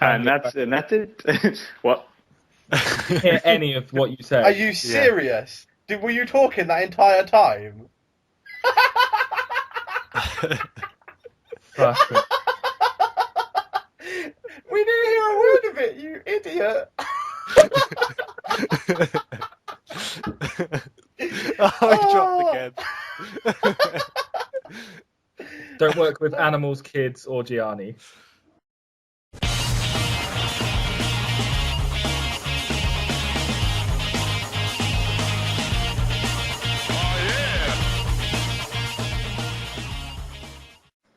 And that's it. What? Hear any of what you say? Are you serious? Were you talking that entire time? Fuck it. We didn't hear a word of it, you idiot. Oh, he dropped again. Don't work with animals, kids, or Gianni.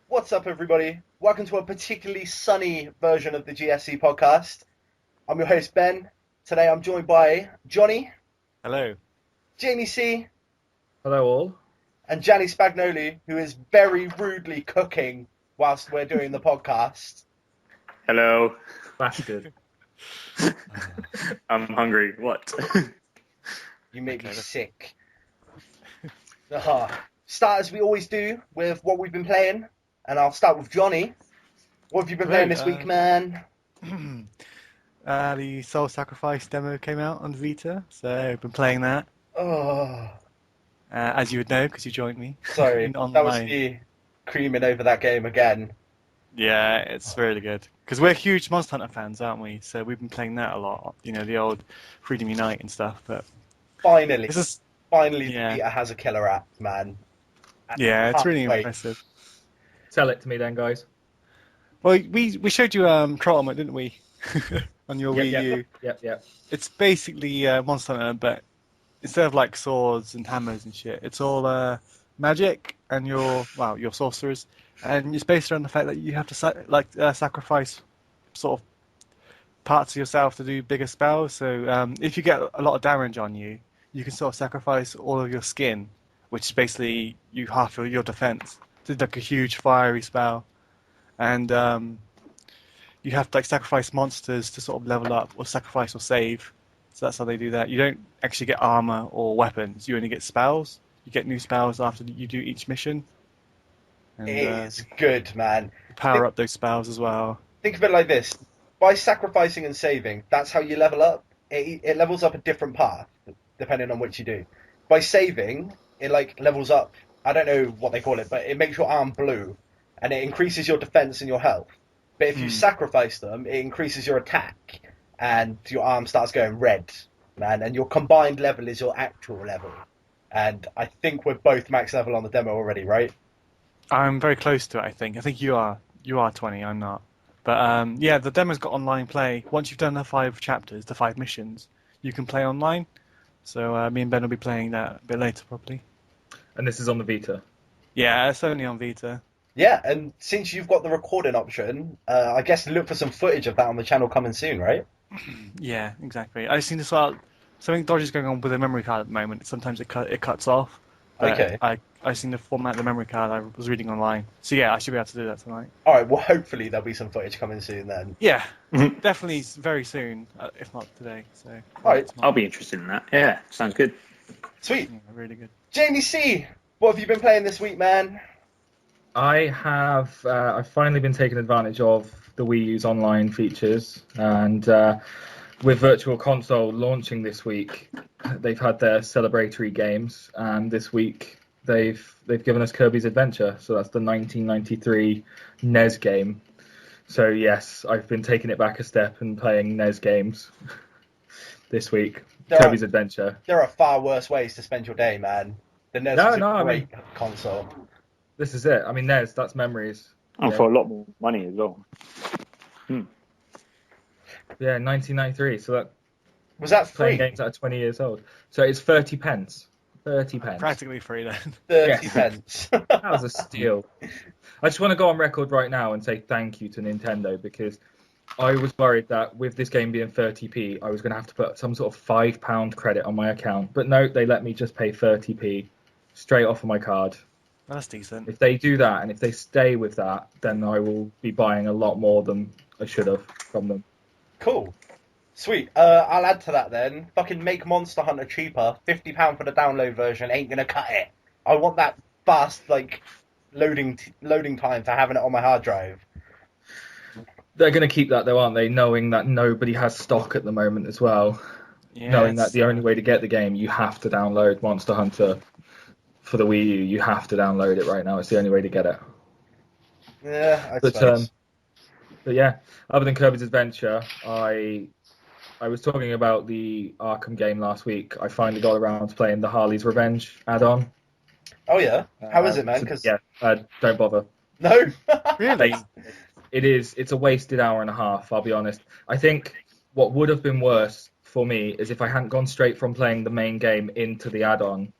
What's up, everybody? Welcome to a particularly sunny version of the GSC podcast. I'm your host, Ben. Today I'm joined by Johnny. Hello. Jamie C. Hello, all. And Gianni Spagnoli, who is very rudely cooking whilst we're doing the podcast. Hello. Bastard. I'm hungry. What? You make me sick. Start as we always do with what we've been playing. And I'll start with Johnny. What have you been playing this week, man? The Soul Sacrifice demo came out on Vita, so I've been playing that. Oh, as you would know, because you joined me. sorry. That was me creaming over that game again. Yeah, it's really good. Because we're huge Monster Hunter fans, aren't we? So we've been playing that a lot. You know, the old Freedom Unite and stuff. But Finally, the Vita has a killer app, man. Yeah, it's really impressive. Tell it to me then, guys. Well, we showed you Trottom, didn't we? On your Wii U. Yep. It's basically Monster Hunter, but instead of like swords and hammers and shit, it's all magic and your sorcerers, and it's based around the fact that you have to sacrifice sort of parts of yourself to do bigger spells. So if you get a lot of damage on you, you can sort of sacrifice all of your skin, which is basically you half your defense. It's like a huge fiery spell, and you have to like sacrifice monsters to sort of level up, or sacrifice or save. So that's how they do that. You don't actually get armor or weapons. You only get spells. You get new spells after you do each mission. And, It's good, man. Power up those spells as well. Think of it like this. By sacrificing and saving, that's how you level up. It levels up a different path, depending on which you do. By saving, it like levels up, I don't know what they call it, but it makes your arm blue, and it increases your defense and your health. But if you sacrifice them, it increases your attack, and your arm starts going red, man, and your combined level is your actual level. And I think we're both max level on the demo already, right? I'm very close to it, I think. I think you are 20, I'm not. But yeah, the demo's got online play. Once you've done the 5 chapters, the 5 missions, you can play online. So me and Ben will be playing that a bit later, probably. And this is on the Vita. Yeah, it's only on Vita. Yeah, and since you've got the recording option, I guess look for some footage of that on the channel coming soon, right? Yeah, exactly. I seen this something dodgy is going on with the memory card at the moment. Sometimes it cuts off. But Okay. I seen the format of the memory card. I was reading online. So yeah, I should be able to do that tonight. All right, well, hopefully there'll be some footage coming soon then. Yeah, definitely very soon, if not today. So. All right. I'll be interested in that. Yeah, sounds good. Sweet. Yeah, really good. Jamie C., what have you been playing this week, man? I have. I've finally been taking advantage of the Wii U's online features, and with Virtual Console launching this week, they've had their celebratory games, and this week they've given us Kirby's Adventure. So that's the 1993 NES game. So yes, I've been taking it back a step and playing NES games this week. Kirby's Adventure. There are far worse ways to spend your day, man. The NES is a great console. This is it. I mean, NES, that's memories. And for a lot more money as well. Yeah, 1993. So that was that free? Playing games that are 20 years old. So it's 30 pence. 30 pence. Practically free then. 30 pence. That was a steal. I just want to go on record right now and say thank you to Nintendo, because I was worried that with this game being 30p, I was going to have to put some sort of £5 credit on my account. But no, they let me just pay 30p straight off of my card. That's decent. If they do that, and if they stay with that, then I will be buying a lot more than I should have from them. Cool. Sweet. I'll add to that then. Fucking make Monster Hunter cheaper. £50 for the download version ain't gonna cut it. I want that fast, like, loading time for having it on my hard drive. They're going to keep that though, aren't they? Knowing that nobody has stock at the moment as well. Yeah, Knowing that it's, the only way to get the game, you have to download Monster Hunter for the Wii U. You have to download it right now. It's the only way to get it. Yeah, I But suppose. but yeah, other than Kirby's Adventure, I was talking about the Arkham game last week. I finally got around to playing the Harley's Revenge add-on. Oh yeah, how is it, man? So, Because yeah, don't bother. no. really? It's a wasted hour and a half, I'll be honest. I think what would have been worse for me is if I hadn't gone straight from playing the main game into the add-on,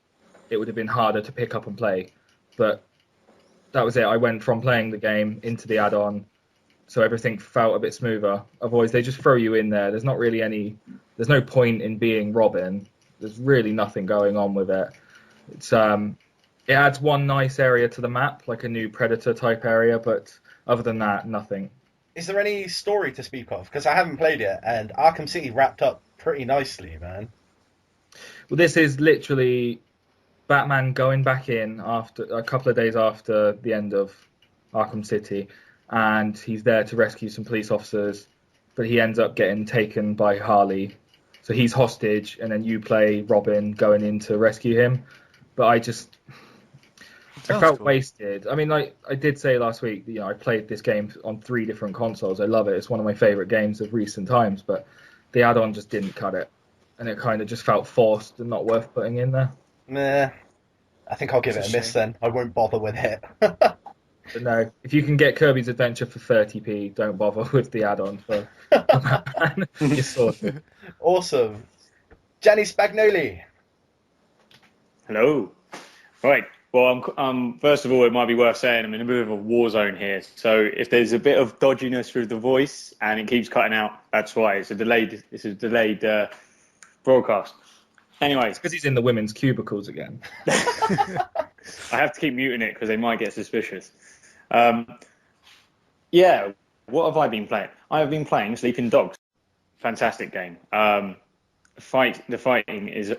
it would have been harder to pick up and play. But that was it. I went from playing the game into the add-on, so everything felt a bit smoother. Otherwise, they just throw you in there. There's there's no point in being Robin. There's really nothing going on with it. It adds one nice area to the map, like a new Predator type area, but other than that, nothing. Is there any story to speak of? Because I haven't played it, and Arkham City wrapped up pretty nicely, man. Well, this is literally Batman going back in after a couple of days after the end of Arkham City, and he's there to rescue some police officers, but he ends up getting taken by Harley. So he's hostage, and then you play Robin going in to rescue him. But I felt cool. wasted. I mean, like I did say last week, I played this game on 3 different consoles. I love it. It's one of my favorite games of recent times, but the add-on just didn't cut it. And it kind of just felt forced and not worth putting in there. Nah, I think I'll give it a miss then. I won't bother with it. But no, if you can get Kirby's Adventure for 30p, don't bother with the add-on for Batman. You're sorted. Awesome. Gianni Spagnoli. Hello. Right. Well, first of all, it might be worth saying I'm in a bit of a war zone here. So if there's a bit of dodginess through the voice and it keeps cutting out, that's why. It's a delayed broadcast. Anyways, Because he's in the women's cubicles again. I have to keep muting it because they might get suspicious. Yeah, what have I been playing? I have been playing Sleeping Dogs. Fantastic game. The fighting is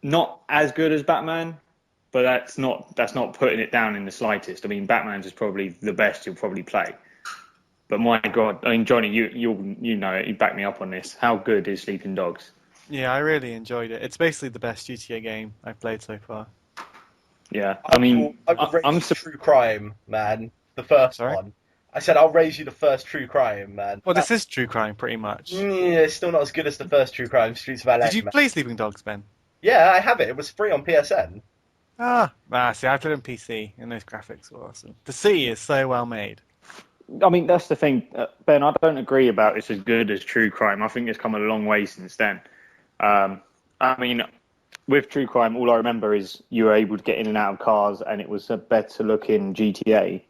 not as good as Batman, but that's not putting it down in the slightest. I mean, Batman's is probably the best you'll probably play. But my God, I mean, Johnny, you know it. You back me up on this. How good is Sleeping Dogs? Yeah, I really enjoyed it. It's basically the best GTA game I've played so far. Yeah, I mean, I'll raise you True Crime, man. The first Sorry? one. I said I'll raise you the first True Crime, man. Well, this is true crime, pretty much. Yeah, it's still not as good as the first True Crime, Streets of LA. Did you man. play Sleeping Dogs, Ben? Yeah, I have it. It was free on PSN. See, I played on PC, and those graphics were awesome. The city is so well made. I mean, that's the thing, Ben. I don't agree about it's as good as True Crime. I think it's come a long way since then. I mean, with True Crime, all I remember is you were able to get in and out of cars, and it was a better looking GTA,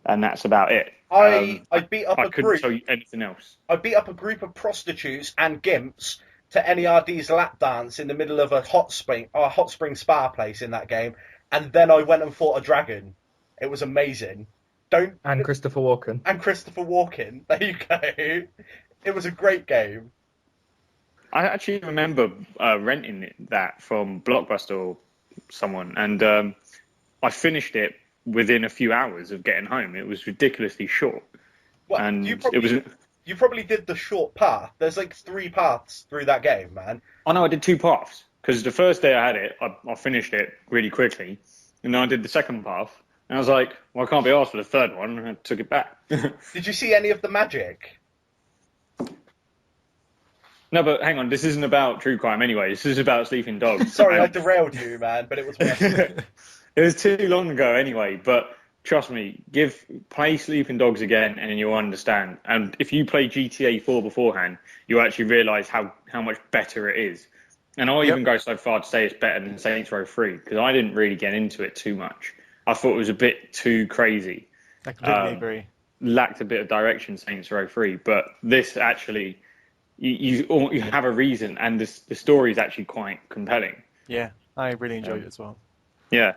and that's about it. I beat up I a couldn't group. tell you anything else. I beat up a group of prostitutes and gimps to NERD's lap dance in the middle of a hot spring spa place in that game, and then I went and fought a dragon. It was amazing. And Christopher Walken. And Christopher Walken. There you go. It was a great game. I actually remember renting that from Blockbuster or someone, and I finished it within a few hours of getting home. It was ridiculously short. Well, And you probably did the short path. There's like 3 paths through that game, man. I know I did 2 paths, because the first day I had it, I finished it really quickly, and then I did the second path, and I was like, well, I can't be asked for the third one, and I took it back. Did you see any of the magic? No, but hang on, this isn't about True Crime anyway, this is about Sleeping Dogs. Sorry, I derailed you, man, but it was worth it. It was too long ago anyway, but trust me, play Sleeping Dogs again and you'll understand. And if you play GTA 4 beforehand, you'll actually realise how much better it is. And I'll even go so far to say it's better than Saints Row 3, because I didn't really get into it too much. I thought it was a bit too crazy. I completely agree. Lacked a bit of direction, Saints Row 3, but this actually, you have a reason, and the story is actually quite compelling. Yeah, I really enjoyed it as well. Yeah.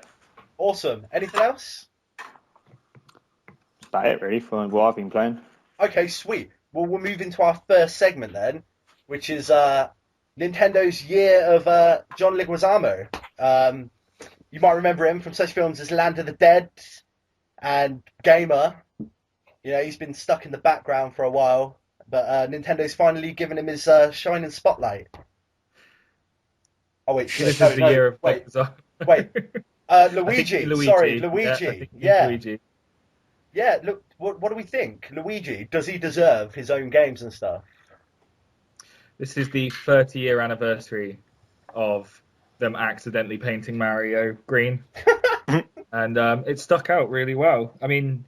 Awesome. Anything else? That's about it, really, for what I've been playing. Okay, sweet. Well, we'll move into our first segment then, which is Nintendo's year of John Leguizamo. You might remember him from such films as Land of the Dead and Gamer. Yeah, he's been stuck in the background for a while, but Nintendo's finally given him his shining spotlight. Oh wait, This shit, is no, the no, year of wait, bizarre. wait. I think Luigi, Luigi. sorry, Yeah, I Luigi. think Yeah, Luigi. yeah. Look, what do we think? Luigi, does he deserve his own games and stuff? This is the 30-year anniversary of them accidentally painting Mario green, and it stuck out really well. I mean,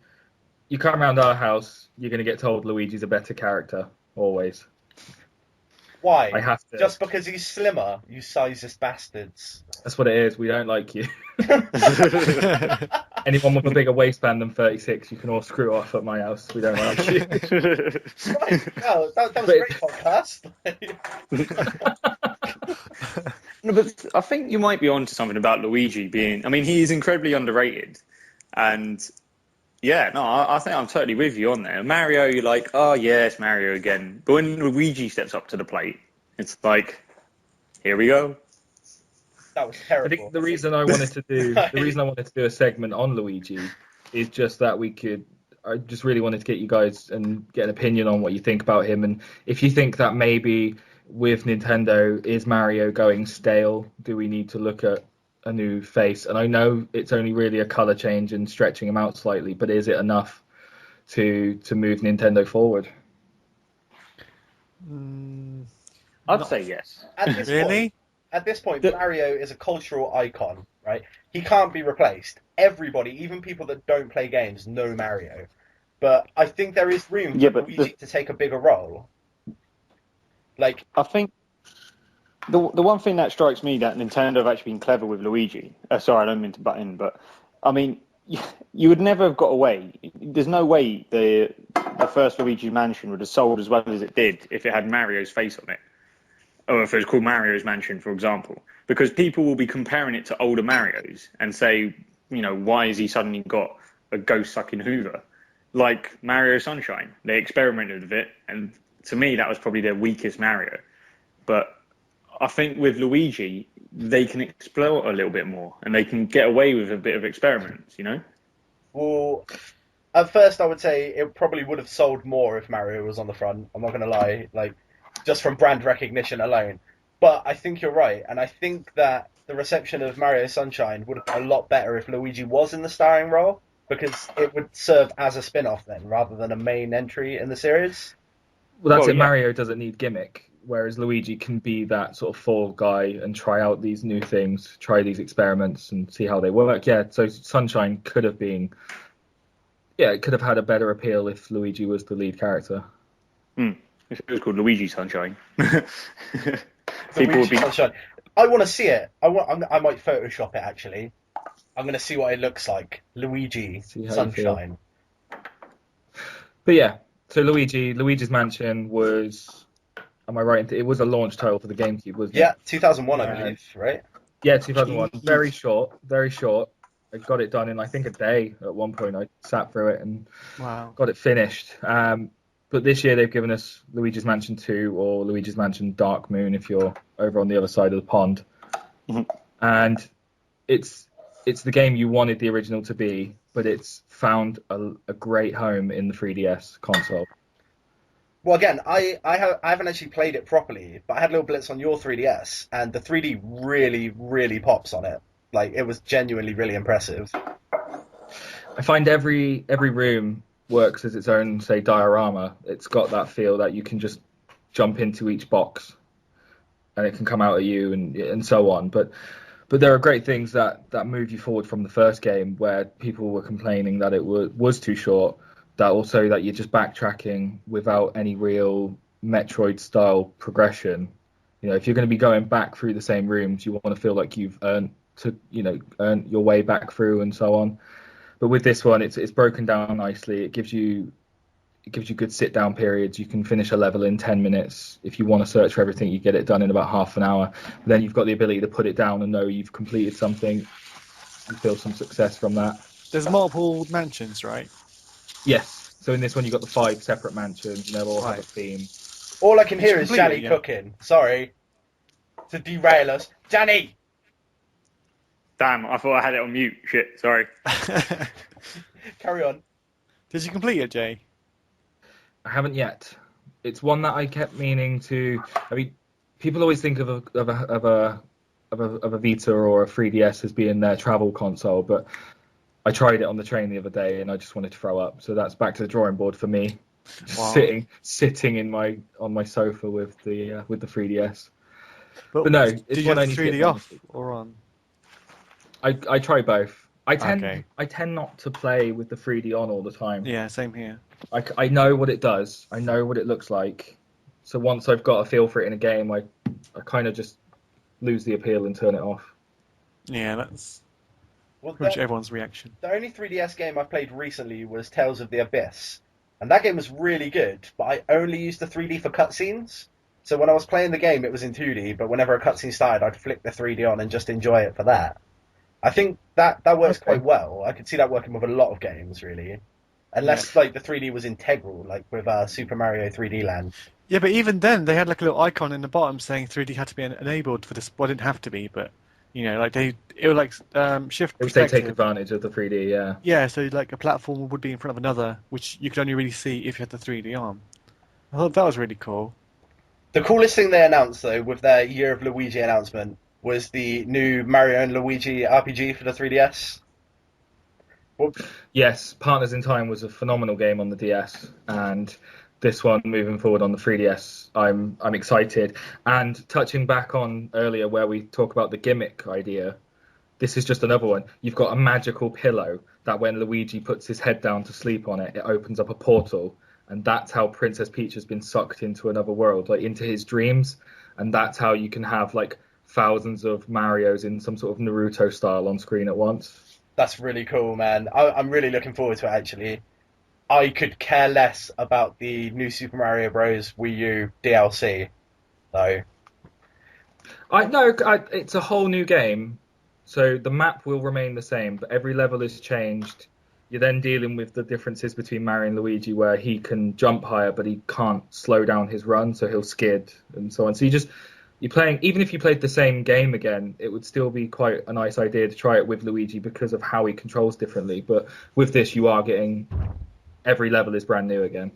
you come around our house, you're going to get told Luigi's a better character, always. Why? I have to. Just because he's slimmer, you sizist bastards. That's what it is. We don't like you. Anyone with a bigger waistband than 36, you can all screw off at my house. We don't like you. Right. Well, that was a great podcast. No, but I think you might be onto something about Luigi being. I mean, he is incredibly underrated, and yeah, no, I think I'm totally with you on there. Mario, you're like, oh yeah, it's Mario again. But when Luigi steps up to the plate, it's like, here we go. That was I terrible. think the reason I wanted to do a segment on Luigi is just that I just really wanted to get you guys and get an opinion on what you think about him, and if you think that maybe with Nintendo, is Mario going stale? Do we need to look at a new face? And I know it's only really a color change and stretching him out slightly, but is it enough to move Nintendo forward? I'd say yes. At this point, Mario is a cultural icon, right? He can't be replaced. Everybody, even people that don't play games, know Mario. But I think there is room for Luigi to take a bigger role. Like, I think the one thing that strikes me that Nintendo have actually been clever with Luigi. Sorry, I don't mean to butt in, but I mean, you would never have got away. There's no way the first Luigi Mansion would have sold as well as it did if it had Mario's face on it, or if it was called Mario's Mansion, for example, because people will be comparing it to older Marios and say, you know, why has he suddenly got a ghost-sucking Hoover? Like Mario Sunshine, they experimented with it, and to me, that was probably their weakest Mario. But I think with Luigi, they can explore a little bit more, and they can get away with a bit of experiments, you know? well, at first I would say it probably would have sold more if Mario was on the front. I'm not going to lie, like, just from brand recognition alone. But I think you're right, and I think that the reception of Mario Sunshine would have been a lot better if Luigi was in the starring role, because it would serve as a spin-off then, rather than a main entry in the series. Well, that's it. Yeah. Mario doesn't need gimmick, whereas Luigi can be that sort of fall guy and try out these new things, try these experiments and see how they work. Yeah, so Sunshine could have been, it could have had a better appeal if Luigi was the lead character. If it was called Luigi Sunshine. Sunshine. I want to see it. I might Photoshop it actually. I'm going to see what it looks like. Luigi Sunshine. But yeah. So Luigi's Mansion was, am I right? It was a launch title for the GameCube, wasn't it? Yeah, 2001, I believe, right? Yeah, 2001. Very short. I got it done in, I think, a day at one point. I sat through it and got it finished. But this year they've given us Luigi's Mansion 2 or Luigi's Mansion Dark Moon if you're over on the other side of the pond. Mm-hmm. And it's the game you wanted the original to be, but it's found a great home in the 3DS console. Well, again, I haven't actually played it properly, but I had little blitz on your 3DS, and the 3D really, really pops on it. Like, it was genuinely really impressive. I find every room works as its own, say, diorama. It's got that feel that you can just jump into each box, and it can come out at you, and so on. But there are great things that move you forward from the first game, where people were complaining that it was too short. That also that you're just backtracking without any real Metroid-style progression. You know, if you're going to be going back through the same rooms, you want to feel like you've earned your way back through and so on. But with this one, it's broken down nicely. It gives you good sit-down periods. You can finish a level in 10 minutes. If you want to search for everything, you get it done in about half an hour. Then you've got the ability to put it down and know you've completed something and feel some success from that. There's multiple mansions, right? Yes. So in this one, you've got the 5 separate mansions, and they'll all have a theme. All I can hear is Gianni cooking. Sorry to derail us. Gianni! Damn, I thought I had it on mute. Shit, sorry. Carry on. Did you complete it, Jay? I haven't yet. It's one that I kept meaning to. I mean, people always think of a Vita or a 3DS as being their travel console, but I tried it on the train the other day and I just wanted to throw up. So that's back to the drawing board for me. Wow. Sitting on my sofa with the 3DS. But no, did it's you one have I the need to get 3D done off this week. or on? I try both. I Okay. tend not to play with the 3D on all the time. Yeah, same here. I know what it does. I know what it looks like. So once I've got a feel for it in a game, I kind of just lose the appeal and turn it off. Yeah, that's Well, pretty much everyone's reaction. the only 3DS game I played recently was Tales of the Abyss, and that game was really good. But I only used the 3D for cutscenes. So when I was playing the game, it was in 2D. But whenever a cutscene started, I'd flick the 3D on and just enjoy it for that. I think that works Okay. quite well. I could see that working with a lot of games, really. Unless like the 3D was integral, like with Super Mario 3D Land. Yeah, but even then, they had like a little icon in the bottom saying 3D had to be enabled for this. Well, it didn't have to be, but like it would like shift It would say take perspective. advantage of the 3D, yeah. Yeah, so like a platform would be in front of another, which you could only really see if you had the 3D on. I thought that was really cool. The coolest thing they announced, though, with their Year of Luigi announcement, was the new Mario and Luigi RPG for the 3DS. Yes, Partners in Time was a phenomenal game on the DS, and this one moving forward on the 3DS, I'm excited. And touching back on earlier where we talk about the gimmick idea, this is just another one. You've got a magical pillow that when Luigi puts his head down to sleep on it, it opens up a portal, and that's how Princess Peach has been sucked into another world, like into his dreams, and that's how you can have like thousands of Marios in some sort of Naruto style on screen at once. That's really cool, man. I'm really looking forward to it, actually. I could care less about the new Super Mario Bros. Wii U DLC, though. It's a whole new game, so the map will remain the same, but every level is changed. You're then dealing with the differences between Mario and Luigi, where he can jump higher, but he can't slow down his run, so he'll skid and so on. So you're playing, even if you played the same game again, it would still be quite a nice idea to try it with Luigi because of how he controls differently. But with this, you are getting every level is brand new again.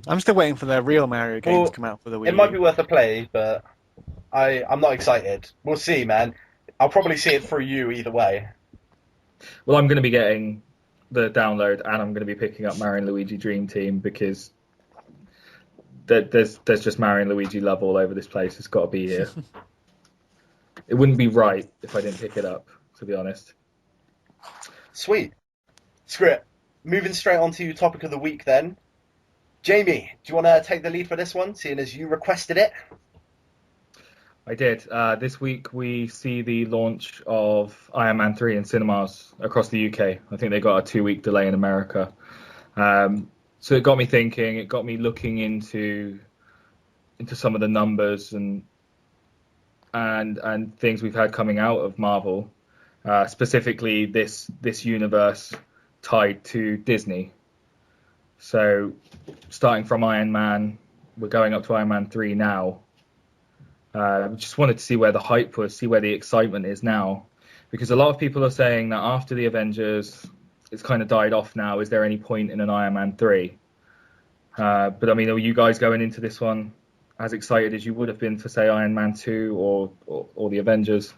I'm still waiting for their real Mario games Well, to come out for the Wii. It might be worth a play, but I'm not excited. We'll see, man. I'll probably see it through you either way. Well, I'm going to be getting the download, and I'm going to be picking up Mario and Luigi Dream Team because there's just Mario and Luigi love all over this place. It's got to be here. It wouldn't be right if I didn't pick it up, to be honest. Sweet. Screw it. Moving straight on to topic of the week then. Jamie, do you want to take the lead for this one, seeing as you requested it? I did. This week we see the launch of Iron Man 3 in cinemas across the UK. I think they got a 2-week delay in America. So it got me thinking. It got me looking into some of the numbers and things we've had coming out of Marvel, specifically this universe tied to Disney. So starting from Iron Man, we're going up to Iron Man 3 now. Just wanted to see where the hype was, see where the excitement is now, because a lot of people are saying that after the Avengers, it's kind of died off now. Is there any point in an Iron Man 3? But I mean, are you guys going into this one as excited as you would have been for, say, Iron Man 2 or the Avengers?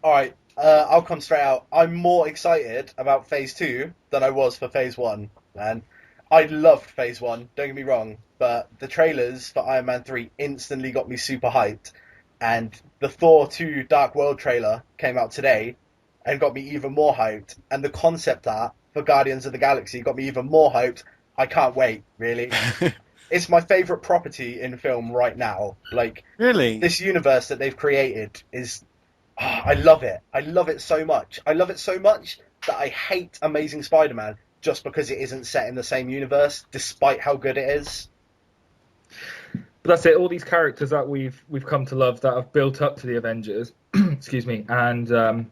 All right, I'll come straight out. I'm more excited about Phase 2 than I was for Phase 1, man. I loved Phase 1, don't get me wrong, but the trailers for Iron Man 3 instantly got me super hyped, and the Thor 2 Dark World trailer came out today and got me even more hyped, and the concept art for Guardians of the Galaxy got me even more hyped. I can't wait, really. It's my favourite property in film right now. Like, Really? this universe that they've created is... I love it. I love it so much. I love it so much that I hate Amazing Spider-Man just because it isn't set in the same universe, despite how good it is. But that's it. All these characters that we've come to love that have built up to the Avengers, excuse me, and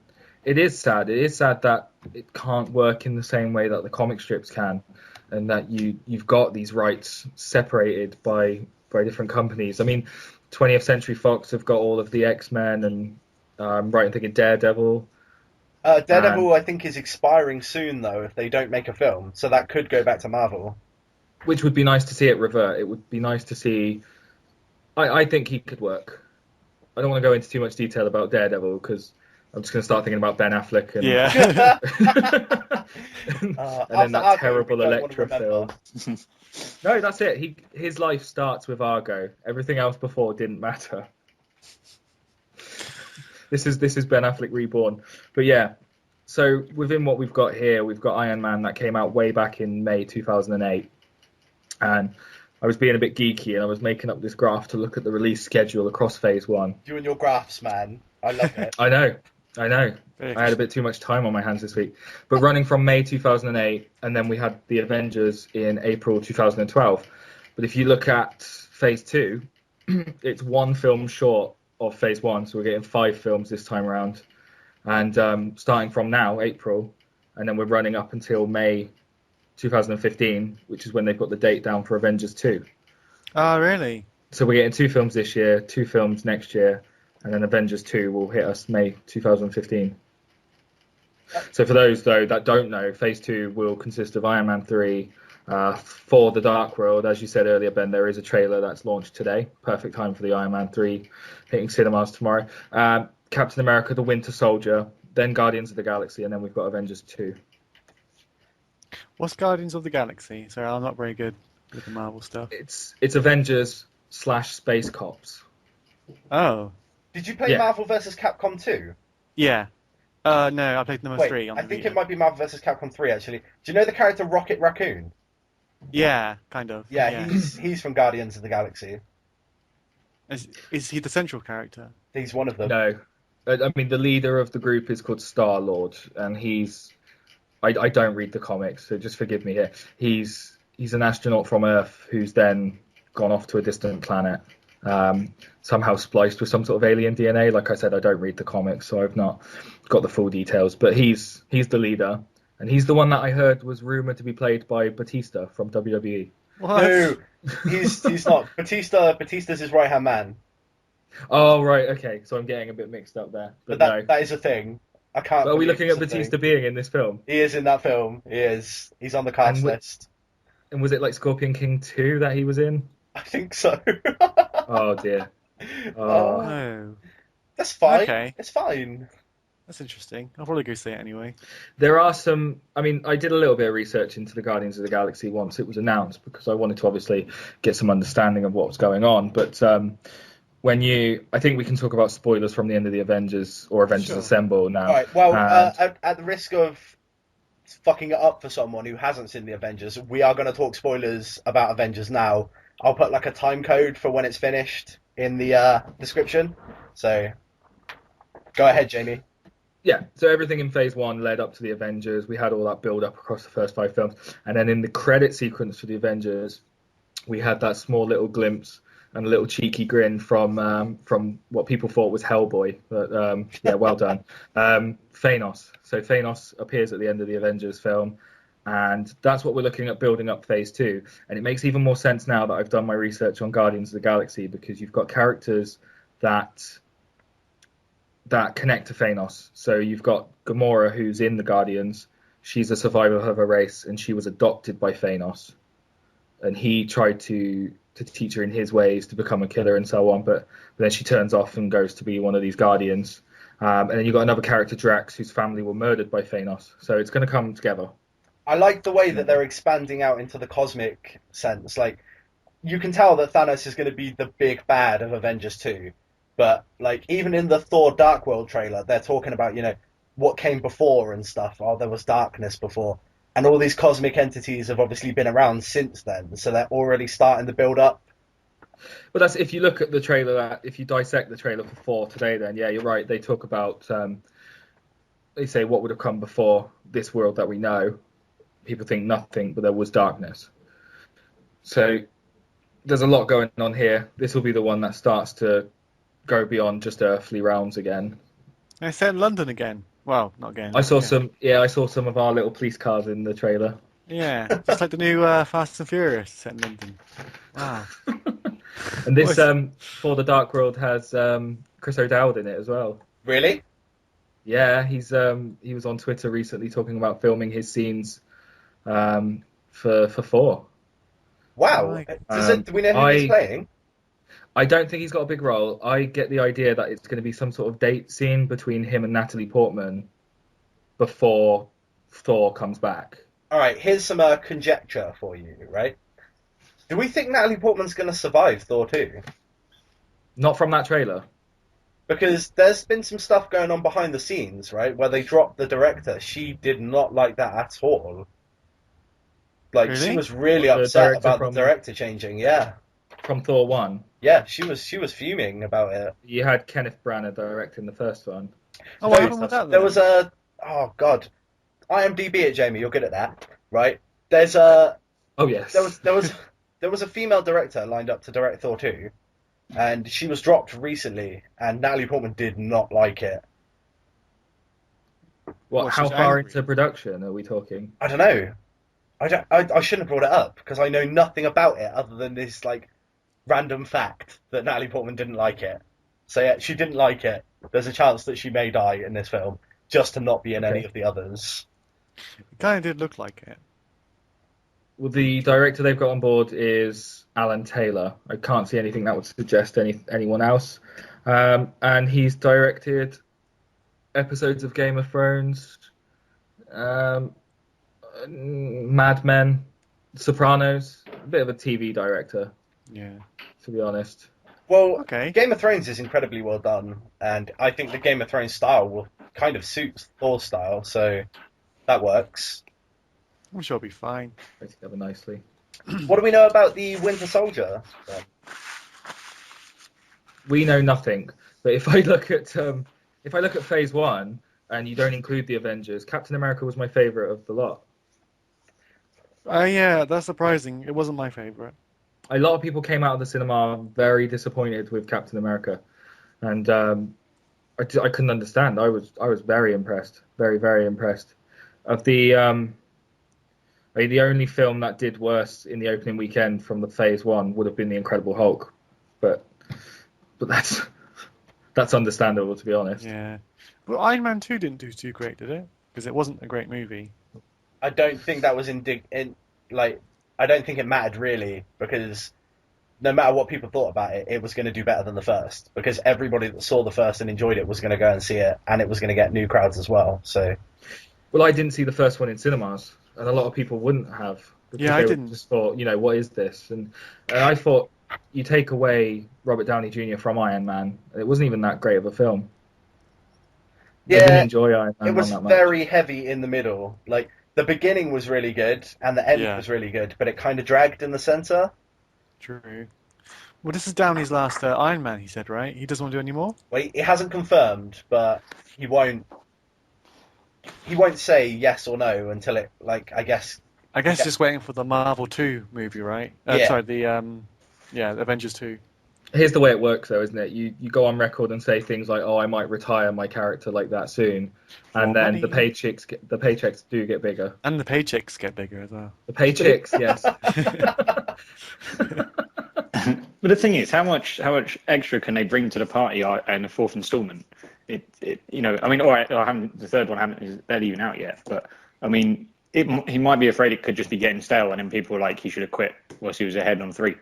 it is sad. It is sad that it can't work in the same way that the comic strips can, and that you've got these rights separated by different companies. I mean, 20th Century Fox have got all of the X-Men and right in thinking Daredevil. Daredevil, I think, is expiring soon, though, if they don't make a film. So that could go back to Marvel. Which would be nice to see it revert. It would be nice to see. I think he could work. I don't want to go into too much detail about Daredevil because I'm just going to start thinking about Ben Affleck and Yeah. and then that terrible Elektra film. No, that's it. His life starts with Argo. Everything else before didn't matter. This is Ben Affleck reborn. But yeah, so within what we've got here, we've got Iron Man that came out way back in May 2008. And I was being a bit geeky and I was making up this graph to look at the release schedule across Phase 1. You and your graphs, man. I love it. I know. I had a bit too much time on my hands this week. But running from May 2008, and then we had the Avengers in April 2012. But if you look at Phase 2, it's one film short of Phase 1, so we're getting 5 films this time around. And starting from now, April, and then we're running up until May 2015, which is when they've got the date down for Avengers 2. Oh, really? So we're getting 2 films this year, 2 films next year, and then Avengers 2 will hit us May 2015. So for those, though, that don't know, Phase 2 will consist of Iron Man 3. For The Dark World, as you said earlier, Ben, there is a trailer that's launched today. Perfect time for the Iron Man 3 hitting cinemas tomorrow. Captain America, The Winter Soldier, then Guardians of the Galaxy, and then we've got Avengers 2. What's Guardians of the Galaxy? Sorry, I'm not very good with the Marvel stuff. It's Avengers / Space Cops. Oh. Did you play Marvel vs. Capcom 2? Yeah. No, I played number 3 on the I think Vita. it might be Marvel vs. Capcom 3, actually. Do you know the character Rocket Raccoon? Yeah, kind of. Yeah. He's from Guardians of the Galaxy. Is he the central character? He's one of them. No. I mean, the leader of the group is called Star-Lord, and he's... I don't read the comics, so just forgive me here. He's an astronaut from Earth who's then gone off to a distant planet, somehow spliced with some sort of alien DNA. Like I said, I don't read the comics, so I've not got the full details. But he's the leader, and he's the one that I heard was rumored to be played by Batista from WWE. What? No, he's not. Batista's his right-hand man. Oh, right, okay. So I'm getting a bit mixed up there. But no. That is a thing. I can't. But are we looking at Batista being in this film? He is in that film. He is. He's on the cast list. And was it like Scorpion King 2 that he was in? I think so. Oh, dear. Oh. That's fine. Okay. It's fine. That's interesting. I'll probably go see it anyway. There are some... I mean, I did a little bit of research into the Guardians of the Galaxy once it was announced because I wanted to obviously get some understanding of what was going on. But I think we can talk about spoilers from the end of the Avengers or Avengers Assemble now. All right. Well, at the risk of fucking it up for someone who hasn't seen the Avengers, we are going to talk spoilers about Avengers now. I'll put like a time code for when it's finished in the description. So go ahead, Jamie. Yeah, so everything in Phase 1 led up to the Avengers. We had all that build up across the first 5 films. And then in the credit sequence for the Avengers, we had that small little glimpse and a little cheeky grin from what people thought was Hellboy. But yeah, well done. Thanos. So Thanos appears at the end of the Avengers film. And that's what we're looking at building up Phase 2. And it makes even more sense now that I've done my research on Guardians of the Galaxy because you've got characters that connect to Thanos. So you've got Gamora, who's in the Guardians. She's a survivor of her race, and she was adopted by Thanos. And he tried to teach her in his ways to become a killer and so on, but then she turns off and goes to be one of these Guardians. And then you've got another character, Drax, whose family were murdered by Thanos. So it's going to come together. I like the way that they're expanding out into the cosmic sense. Like, you can tell that Thanos is going to be the big bad of Avengers 2. But, like, even in the Thor Dark World trailer, they're talking about, what came before and stuff. Oh, there was darkness before. And all these cosmic entities have obviously been around since then. So they're already starting to build up. But that's if you look at the trailer, if you dissect the trailer for Thor today, then, yeah, you're right. They talk about, they say what would have come before this world that we know. People think nothing, but there was darkness. So there's a lot going on here. This will be the one that starts to go beyond just earthly realms again. And it's set in London again. Well, not again. I saw some of our little police cars in the trailer. Yeah, just like the new Fast and Furious set in London. Wow. And this For the Dark World has Chris O'Dowd in it as well. Really? Yeah, he was on Twitter recently talking about filming his scenes for 4. Wow. Do we know who he's playing? I don't think he's got a big role. I get the idea that it's going to be some sort of date scene between him and Natalie Portman before Thor comes back. All right, here's some conjecture for you, right? Do we think Natalie Portman's going to survive Thor 2? Not from that trailer. Because there's been some stuff going on behind the scenes, right, where they dropped the director. She did not like that at all. Like, Really? she was really The upset director about from- the director changing, yeah. From Thor 1. Yeah, she was fuming about it. You had Kenneth Branagh directing the first one. Oh, what happened with that then? There was a... Oh, God. IMDb it, Jamie, you're good at that, right? There's a... Oh, yes. There was a female director lined up to direct Thor 2, and she was dropped recently, and Natalie Portman did not like it. What? How she's far angry. into production are we talking? I don't know. I shouldn't have brought it up, because I know nothing about it other than this, like, random fact that Natalie Portman didn't like it. So yeah, she didn't like it. There's a chance that she may die in this film, just to not be in any of the others. It kind of did look like it. Well, the director they've got on board is Alan Taylor. I can't see anything that would suggest anyone else. And he's directed episodes of Game of Thrones, Mad Men, Sopranos. A bit of a TV director, Yeah. to be honest. Well, Okay. Game of Thrones is incredibly well done, and I think the Game of Thrones style will kind of suit Thor's style, so that works. I'm sure it'll be fine. Put together nicely. What do we know about the Winter Soldier, then? We know nothing. But if I look at Phase 1 and you don't include the Avengers, Captain America was my favourite of the lot. Yeah, that's surprising. It wasn't my favourite. A lot of people came out of the cinema very disappointed with Captain America, and I couldn't understand. I was very impressed, very, very impressed. Of the the only film that did worse in the opening weekend from the Phase 1 would have been The Incredible Hulk, but that's understandable, to be honest. Yeah. But Iron Man 2 didn't do too great, did it? Because it wasn't a great movie. I don't think that was I don't think it mattered really, because no matter what people thought about it, it was going to do better than the first, because everybody that saw the first and enjoyed it was going to go and see it, and it was going to get new crowds as well. So, Well, I didn't see the first one in cinemas, and a lot of people wouldn't have. Because Yeah, I they didn't. Just thought, what is this? And I thought, you take away Robert Downey Jr. from Iron Man, it wasn't even that great of a film. I yeah, didn't enjoy Iron Man it was that much. very heavy in the middle. Like, the beginning was really good, and the end was really good, but it kind of dragged in the center. True. Well, this is Downey's last Iron Man, he said, right? He doesn't want to do any more? Well, he hasn't confirmed, but he won't say yes or no until it, I guess. I guess just waiting for the Marvel 2 movie, right? Yeah. Sorry, the Avengers 2. Here's the way it works, though, isn't it? You go on record and say things like, "Oh, I might retire my character like that soon," and More then money. the paychecks do get bigger. And the paychecks get bigger as well. The paychecks, yes. But the thing is, how much extra can they bring to the party in the fourth instalment? The third one isn't even out yet. But I mean, he might be afraid it could just be getting stale, and then people are like he should have quit whilst he was ahead on 3.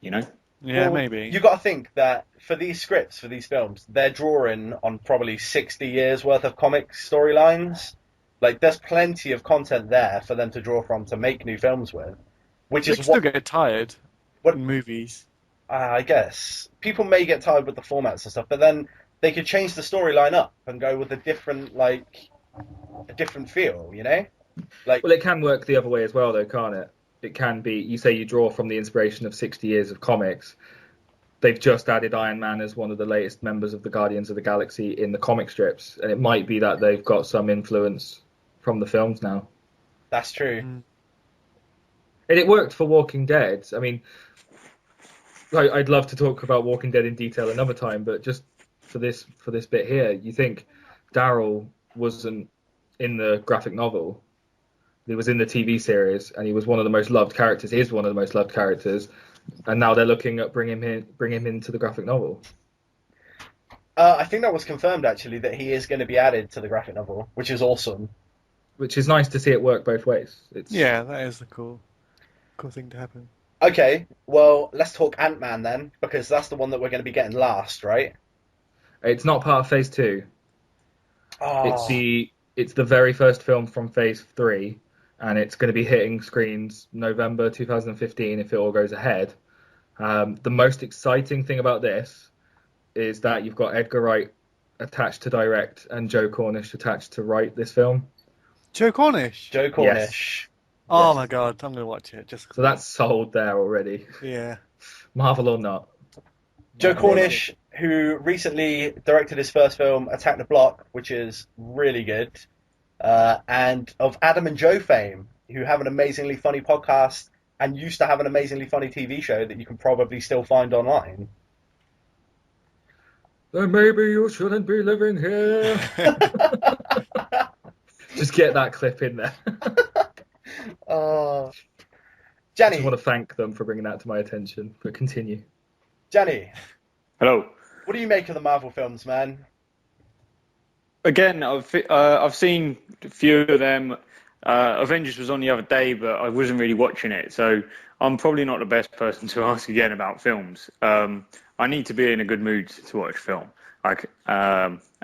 Yeah, Well, maybe. You got to think that for these scripts, for these films, they're drawing on probably 60 years worth of comic storylines. Like, there's plenty of content there for them to draw from to make new films with. Which They is can still what, get tired what in movies. I guess people may get tired with the formats and stuff, but then they could change the storyline up and go with a different feel, Like, Well, it can work the other way as well, though, can't it? It can be, you say you draw from the inspiration of 60 years of comics. They've just added Iron Man as one of the latest members of the Guardians of the Galaxy in the comic strips, and it might be that they've got some influence from the films now. that's true. And it worked for Walking Dead. I mean, I'd love to talk about Walking Dead in detail another time, but just for this bit here, you think Daryl wasn't in the graphic novel. He was in the TV series, and he was one of the most loved characters. He is one of the most loved characters, and now they're looking at bring him into the graphic novel. I think that was confirmed actually that he is going to be added to the graphic novel, which is awesome. Which is nice to see it work both ways. Yeah, that is a cool thing to happen. Okay, well, let's talk Ant-Man then, because that's the one that we're going to be getting last, right? It's not part of Phase 2. Oh, It's the very first film from Phase 3, and it's going to be hitting screens November 2015 if it all goes ahead. The most exciting thing about this is that you've got Edgar Wright attached to direct and Joe Cornish attached to write this film. Joe Cornish. Joe Cornish. Oh Yes. my god, I'm gonna watch it just. So that's sold there already. Yeah. Marvel or not. Joe Marvel or not. Cornish, who recently directed his first film, Attack the Block, which is really good, and of Adam and Joe fame, who have an amazingly funny podcast and used to have an amazingly funny TV show that you can probably still find online. Then maybe you shouldn't be living here. Just get that clip in there. I Gianni, just want to thank them for bringing that to my attention. But continue. Gianni, Hello. what do you make of the Marvel films, man? Again, I've seen a few of them. Avengers was on the other day, but I wasn't really watching it, so I'm probably not the best person to ask again about films. I need to be in a good mood to watch film, and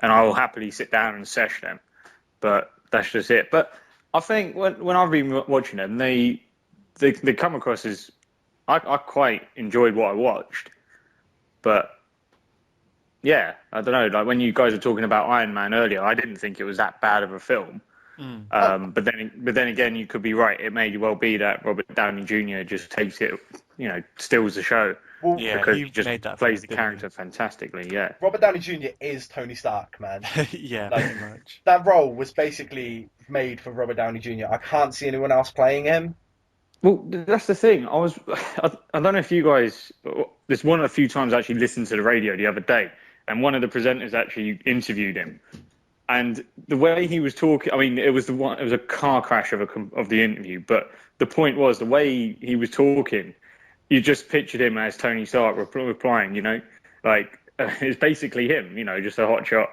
I will happily sit down and sesh them. But that's just it. But I think when I've been watching them, they come across as I quite enjoyed what I watched. But yeah, I don't know. Like when you guys were talking about Iron Man earlier, I didn't think it was that bad of a film. But then again, you could be right. It may well be that Robert Downey Jr. just takes it, steals the show. Well, Yeah, because he he just made that plays film, the didn't character fantastically. Yeah. Robert Downey Jr. is Tony Stark, man. Yeah, Like- pretty much. That role was basically made for Robert Downey Jr. I can't see anyone else playing him. Well, that's the thing. I don't know if you guys. There's one a few times I actually listened to the radio the other day, and one of the presenters actually interviewed him, and the way he was talking. I mean, it was a car crash of the interview, but the point was the way he was talking. You just pictured him as Tony Stark replying. Like it's basically him. Just a hot shot,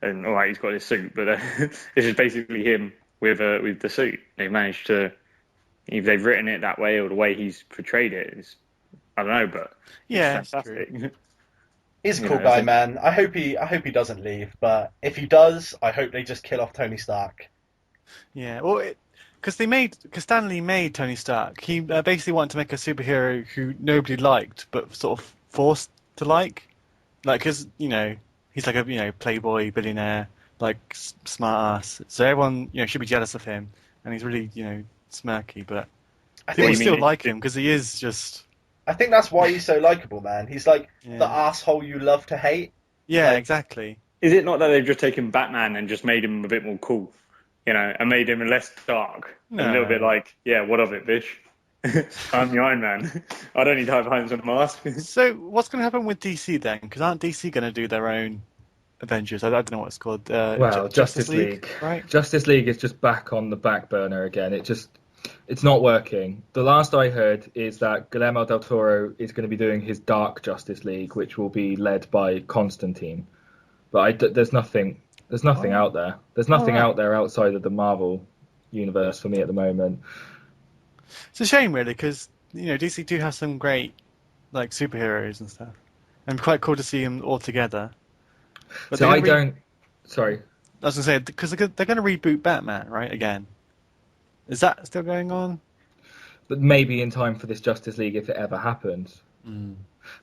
and all right, he's got his suit, but it's just basically him with the suit. They managed to. If they've written it that way or the way he's portrayed it, I don't know, but Yeah, it's fantastic. He's a You cool know, guy, I think- man. I hope he doesn't leave, but if he does, I hope they just kill off Tony Stark. Yeah, well, because Stanley made Tony Stark. He basically wanted to make a superhero who nobody liked, but sort of forced to like, because he's like a playboy billionaire, like smart ass. So everyone should be jealous of him, and he's really smirky, but I people think still like him because he is just I think that's why he's so likable, man. He's like Yeah. the asshole you love to hate. yeah, Like- exactly. Is it not that they've just taken Batman and just made him a bit more cool, and made him less dark? No. A little bit like, yeah, what of it, bitch? I'm the Iron Man. I don't need to hide behind some mask. So what's going to happen with DC then? Because aren't DC going to do their own Avengers? I don't know what it's called. Well, Justice League. right? Justice League is just back on the back burner again. It's not working. The last I heard is that Guillermo del Toro is going to be doing his Dark Justice League, which will be led by Constantine. But there's nothing out there. There's nothing Alright. out there outside of the Marvel universe for me at the moment. It's a shame, really, because DC do have some great superheroes and stuff, and quite cool to see them all together. But So they're I gonna don't. Sorry. I was going to say because they're going to reboot Batman, right? Again, is that still going on? But maybe in time for this Justice League if it ever happens. Mm.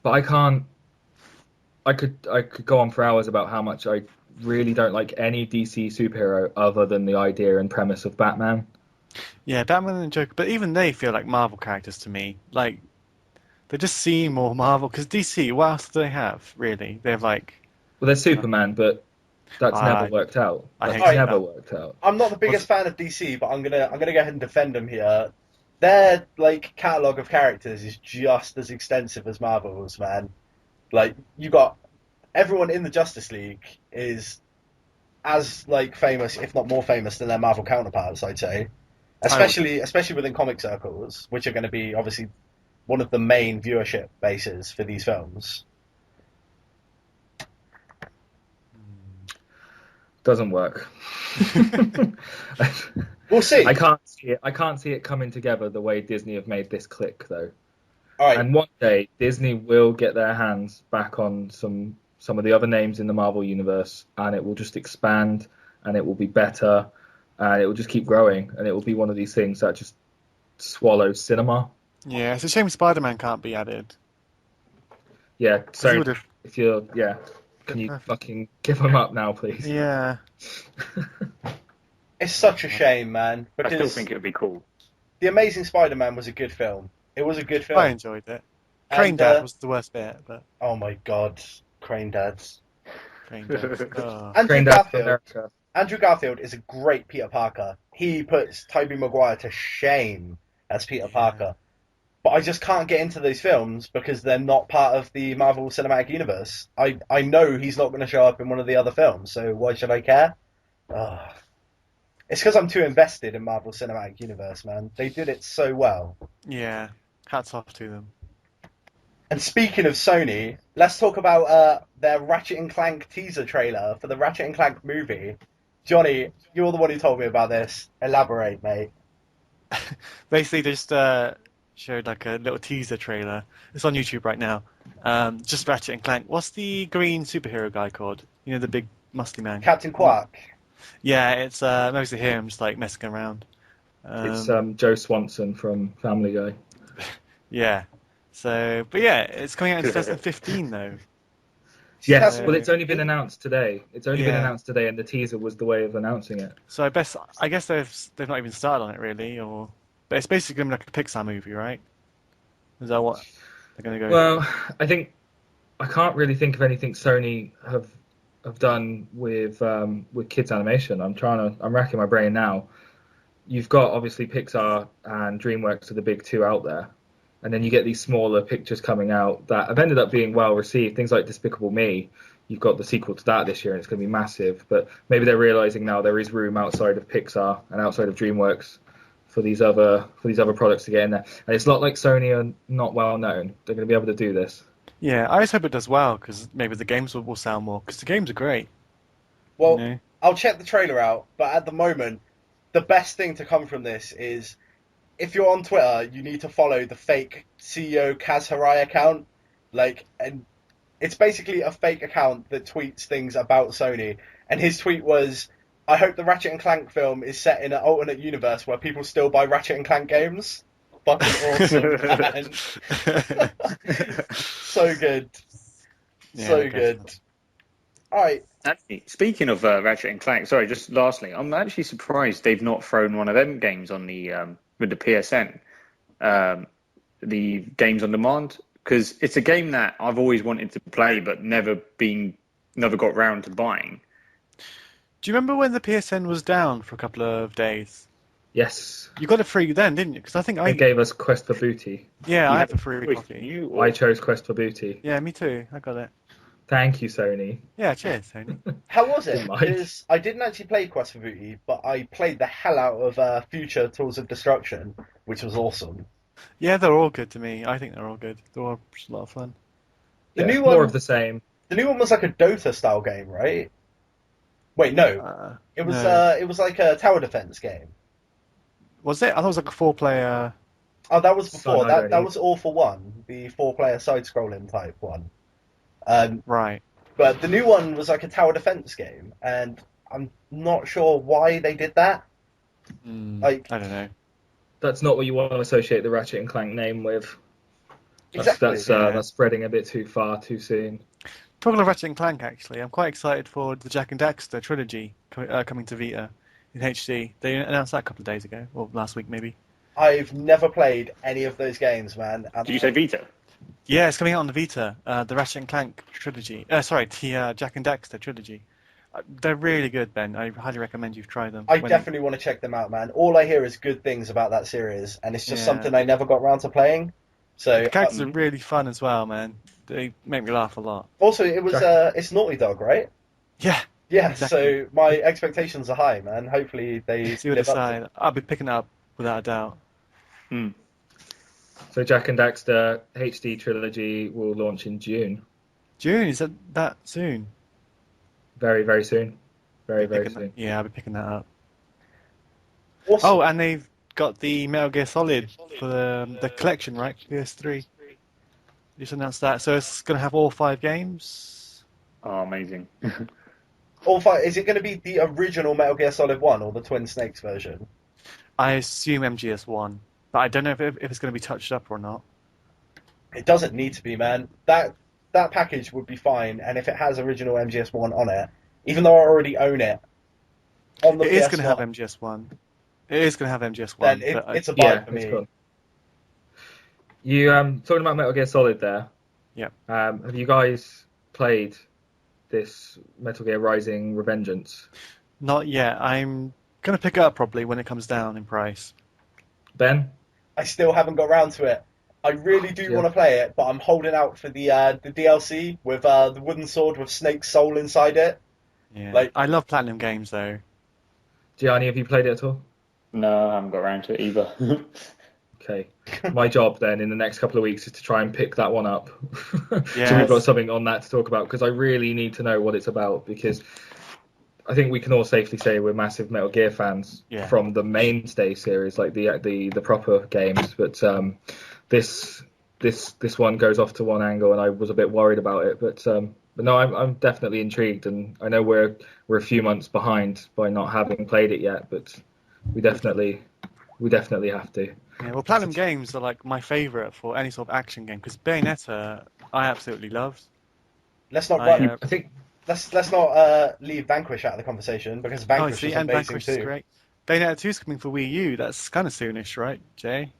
But I can't. I could go on for hours about how much I really don't like any DC superhero other than the idea and premise of Batman. Yeah, Batman and Joker, but even they feel like Marvel characters to me. Like they just seem more Marvel because DC. What else do they have? Really, they have Well, there's Superman, but that's I- never worked out. I That's hate never that. worked out. I'm not the biggest fan of DC, but I'm gonna go ahead and defend them here. Their catalog of characters is just as extensive as Marvel's, man. Like you got everyone in the Justice League is as famous, if not more famous, than their Marvel counterparts. I'd say, especially within comic circles, which are going to be obviously one of the main viewership bases for these films. Doesn't work. We'll see. I can't see it coming together the way Disney have made this click, though. All right. And one day Disney will get their hands back on some of the other names in the Marvel universe, and it will just expand, and it will be better, and it will just keep growing, and it will be one of these things that just swallows cinema. Yeah, it's a shame Spider-Man can't be added. Yeah, so would've- if you're, can you fucking give them up now, please? Yeah. It's such a shame, man. I Because still think it would be cool. The Amazing Spider-Man was a good film. It was a good film. I enjoyed it. Crane And, Dad was the worst bit, but Oh my god, Crane Dads. Crane Dad. Oh. Andrew Garfield is a great Peter Parker. He puts Tobey Maguire to shame as Peter Parker. But I just can't get into those films because they're not part of the Marvel Cinematic Universe. I know he's not going to show up in one of the other films, so why should I care? Ugh. It's because I'm too invested in Marvel Cinematic Universe, man. They did it so well. Yeah, hats off to them. And speaking of Sony, let's talk about their Ratchet and Clank teaser trailer for the Ratchet and Clank movie. Johnny, you're the one who told me about this. Elaborate, mate. Basically, they just showed like a little teaser trailer. It's on YouTube right now. Just Ratchet and Clank. What's the green superhero guy called? You know, the big musty man. Captain Quark. Yeah, it's mostly him just like messing around. It's Joe Swanson from Family Guy. Yeah. So, but yeah, it's coming out in 2015 though. Yes, So- well, it's only been announced today. It's only been Yeah. announced today, and the teaser was the way of announcing it. So I guess they've not even started on it really, but it's basically gonna be like a Pixar movie, right? Is that what they're gonna go? Well, I think I can't really think of anything Sony have done with kids animation. I'm racking my brain now. You've got obviously Pixar and DreamWorks are the big two out there, and then you get these smaller pictures coming out that have ended up being well received. Things like Despicable Me. You've got the sequel to that this year, and it's going to be massive. But maybe they're realizing now there is room outside of Pixar and outside of DreamWorks for these other products to get in there. And it's not like Sony are not well known. They're going to be able to do this. Yeah, I just hope it does well because maybe the games will sell more because the games are great. Well, You know? I'll check the trailer out, but at the moment, the best thing to come from this is if you're on Twitter, you need to follow the fake CEO Kaz Hirai account. And it's basically a fake account that tweets things about Sony. And his tweet was, I hope the Ratchet and Clank film is set in an alternate universe where people still buy Ratchet and Clank games. Fucking awesome, man. So good. Yeah, So okay. good. Alright, Actually, speaking of Ratchet and Clank, sorry, just lastly, I'm actually surprised they've not thrown one of them games on the with the PSN, the games on demand, because it's a game that I've always wanted to play but never got round to buying. Do you remember when the PSN was down for a couple of days? Yes, You got it free then, didn't you? Because I think they gave us Quest for Booty. yeah, You I had have a free choice, copy. you or- I chose Quest for Booty. Yeah, me too. I got it. Thank you, Sony. Yeah, cheers, Tony. how was it? Didn't mind. Because I didn't actually play Quest for Booty, but I played the hell out of Future Tools of Destruction, which was awesome. Yeah, they're all good to me. I think they're all good. They're all just a lot of fun. The Yeah, new more one- of the same. The new one was like a Dota style game, right? Wait, no. It was no. it was like a tower defense game. Was it? I thought it was like a 4-player. Oh, that was before. Son, I don't That need- was All for One, the 4-player side-scrolling type one. Right. But the new one was like a tower defense game, and I'm not sure why they did that. Like, I don't know. That's not what you want to associate the Ratchet and Clank name with. exactly. That's spreading a bit too far too soon. Talking of Ratchet and Clank, actually, I'm quite excited for the Jack and Daxter trilogy coming to Vita in HD. They announced that a couple of days ago, or last week maybe. I've never played any of those games, man. And Did you say Vita? Yeah, it's coming out on the Vita. The Ratchet and Clank trilogy. Sorry, the Jack and Daxter trilogy. They're really good, Ben. I highly recommend you try them. I definitely want to check them out, man. All I hear is good things about that series, and it's just Yeah. something I never got around to playing. So The characters are really fun as well, man. They make me laugh a lot. also, it was it's Naughty Dog, right? Yeah, Yeah. Exactly. So my expectations are high, man. Hopefully they see what they live up to say. I'll be picking it up without a doubt. Hmm. So Jack and Daxter HD trilogy will launch in June, June, is that soon? very very soon. very Picking soon. Yeah, I'll be picking that up. Awesome. Oh, and they've got the Metal Gear Solid for the collection, right? PS3. Just announced that, so it's going to have all 5 games. Oh, amazing. All five. Is it going to be the original Metal Gear Solid 1 or the Twin Snakes version? I assume MGS1, but I don't know if it's going to be touched up or not. It doesn't need to be, man. That package would be fine, and if it has original MGS1 on it, even though I already own it, on the It PS1, is going to have MGS1. It is going to have MGS1. then but it's a buy for it's me. cool. You talking about Metal Gear Solid there? Yeah. Have you guys played this Metal Gear Rising Revengeance? Not yet. I'm going to pick it up probably when it comes down in price. Ben? I still haven't got around to it. I really do Yeah. want to play it, but I'm holding out for the DLC with the wooden sword with Snake's soul inside it. Yeah. Like- I love Platinum games though. Gianni, have you played it at all? No, I haven't got around to it either. Okay. My job then in the next couple of weeks is to try and pick that one up. So Yes. we've got something on that to talk about because I really need to know what it's about because I think we can all safely say we're massive Metal Gear fans Yeah. from the mainstay series, like the proper games. But this one goes off to one angle, and I was a bit worried about it. But no, I'm definitely intrigued, and I know we're a few months behind by not having played it yet, but we definitely have to. Yeah, well, Platinum games are like my favourite for any sort of action game because Bayonetta I absolutely loved. Let's not I think let's not leave Vanquish out of the conversation because Vanquish see, is and amazing Vanquish too. is great. Bayonetta 2 is coming for Wii U. That's kind of soonish, right, Jay?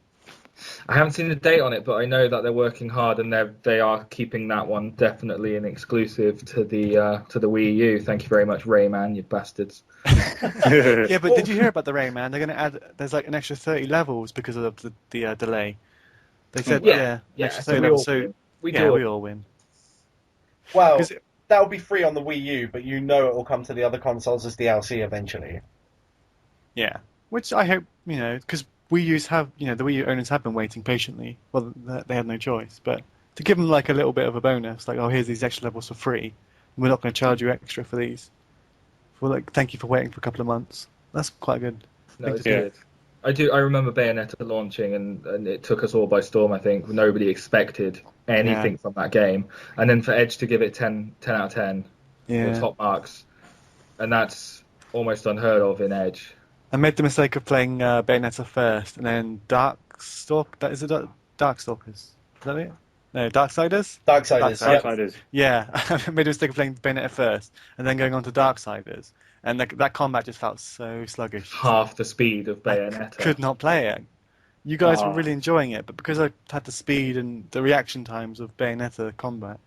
I haven't seen the date on it, but I know that they're working hard and they are keeping that one definitely an exclusive to the Wii U. Thank you very much, Rayman, you bastards. Yeah, but did you hear about the Rayman? They're going to add. There's like an extra 30 levels because of the delay. They said Yeah, extra so 30 we levels. all So win. we all win. Well, 'Cause that'll be free on the Wii U, but you know it will come to the other consoles as DLC eventually. Yeah, which I hope because Wii U's have the Wii U owners have been waiting patiently. Well, they had no choice, but to give them like a little bit of a bonus, like here's these extra levels for free. We're not going to charge you extra for these. Thank you for waiting for a couple of months. That's quite good. No, it's good. I remember Bayonetta launching and it took us all by storm. I think nobody expected anything from that game, and then for Edge to give it 10 out of 10 or top marks, and that's almost unheard of in Edge. I made the mistake of playing Bayonetta first, and then Darkstalkers. Is that it? No, Darksiders? Darksiders. Yeah, I made a mistake of playing Bayonetta first, and then going on to Darksiders, and that combat just felt so sluggish. Half the speed of Bayonetta. I could not play it. You guys were really enjoying it, but because I had the speed and the reaction times of Bayonetta combat,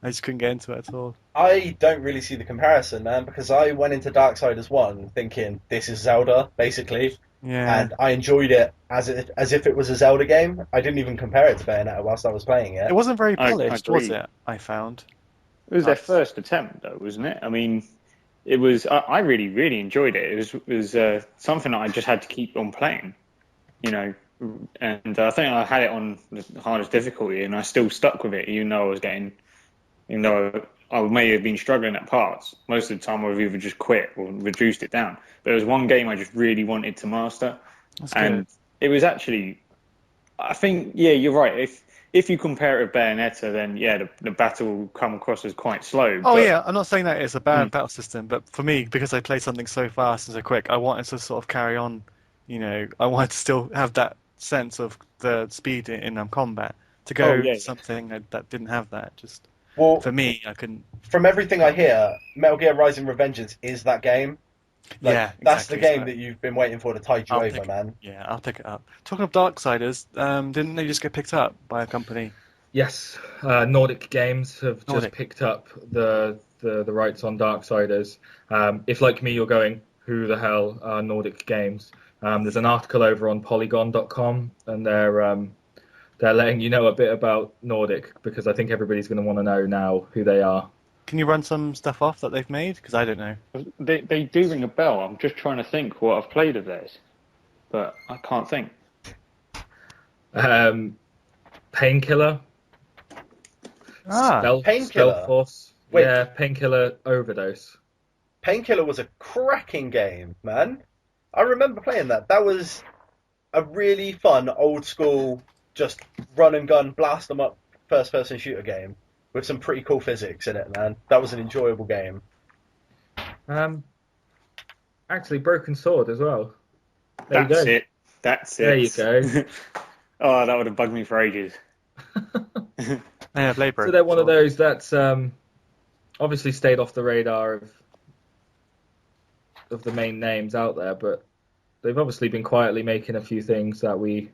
I just couldn't get into it at all. I don't really see the comparison, man, because I went into Darksiders 1 thinking this is Zelda, basically, Yeah. and I enjoyed it as if it was a Zelda game. I didn't even compare it to Bayonetta whilst I was playing it. It wasn't very I polished, was agree. it? I found. It was their first attempt, though, wasn't it? I mean, it was. I really, really enjoyed it. It was something that I just had to keep on playing, and I think I had it on the hardest difficulty, and I still stuck with it, even though I may have been struggling at parts. Most of the time, I've either just quit or reduced it down. But there was one game I just really wanted to master, and it was actually. I think, you're right. If you compare it with Bayonetta, then the battle will come across as quite slow. Oh yeah, I'm not saying that it's a bad battle system, but for me, because I play something so fast and so quick, I wanted to sort of carry on. I wanted to still have that sense of the speed in combat to go something that didn't have that. Just for me, I couldn't. From everything I hear, Metal Gear Rising: Revengeance is that game. That's the game that you've been waiting for to tide you over, man. Yeah, I'll pick it up. Talking of Darksiders, didn't they just get picked up by a company? Yes, Nordic Games have just picked up the rights on Darksiders. If, like me, you're going, who the hell are Nordic Games? There's an article over on Polygon.com, and they're letting you know a bit about Nordic because I think everybody's going to want to know now who they are. Can you run some stuff off that they've made? Because I don't know. They do ring a bell. I'm just trying to think what I've played of theirs, but I can't think. Painkiller. Painkiller. Spellforce. Wait. Yeah, Painkiller Overdose. Painkiller was a cracking game, man. I remember playing that. That was a really fun, old school, just run and gun, blast them up first person shooter game with some pretty cool physics in it, man. That was an enjoyable game. Actually, Broken Sword as well. That's it. There you go. Oh, that would have bugged me for ages. Yeah, Blade Broken So they're one of Sword. those that's obviously stayed off the radar of the main names out there, but they've obviously been quietly making a few things that we